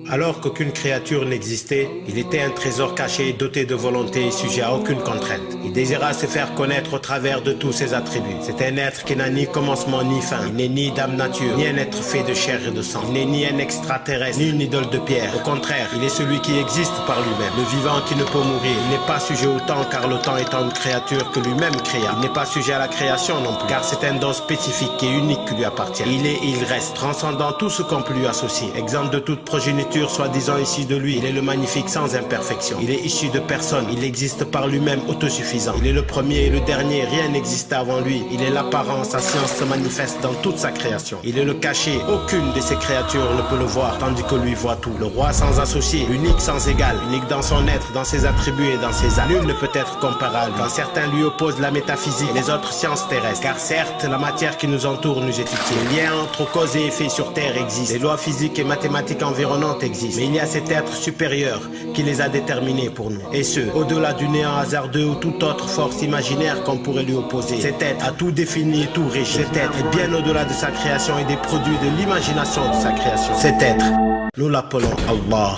Alors qu'aucune créature n'existait, il était un trésor caché, doté de volonté et sujet à aucune contrainte. Il désira se faire connaître au travers de tous ses attributs. C'est un être qui n'a ni commencement ni fin. Il n'est ni d'âme nature, ni un être fait de chair et de sang. Il n'est ni un extraterrestre, ni une idole de pierre. Au contraire, il est celui qui existe par lui-même, le vivant qui ne peut mourir. Il n'est pas sujet au temps, car le temps étant une créature que lui-même créa. Il n'est pas sujet à la création non plus, car c'est un don spécifique et unique qui lui appartient. Il est et il reste, transcendant tout ce qu'on peut lui associer. Exemple de toute progéniture soi-disant issue de lui. Il est le magnifique sans imperfection. Il est issu de personne. Il existe par lui-même autosuffisant. Il est le premier et le dernier. Rien n'existe avant lui. Il est l'apparence. Sa science se manifeste dans toute sa création. Il est le caché. Aucune de ses créatures ne peut le voir, tandis que lui voit tout. Le roi sans associé, l'unique sans égal, unique dans son être, dans ses attributs et dans ses actes. Nul ne peut être comparable. Quand certains lui opposent la métaphysique et les autres sciences terrestres. Car certes, la matière qui nous entoure nous est utile. Le lien entre cause et effet sur Terre existe. Les lois physiques et mathématiques environnantes existent. Mais il y a cet être supérieur qui les a déterminés pour nous. Et ce, au-delà du néant hasardeux ou toute autre force imaginaire qu'on pourrait lui opposer. Cet être a tout défini et tout riche. Cet être est bien au-delà de sa création et des produits de l'imagination de sa création. Cet être, nous l'appelons Allah.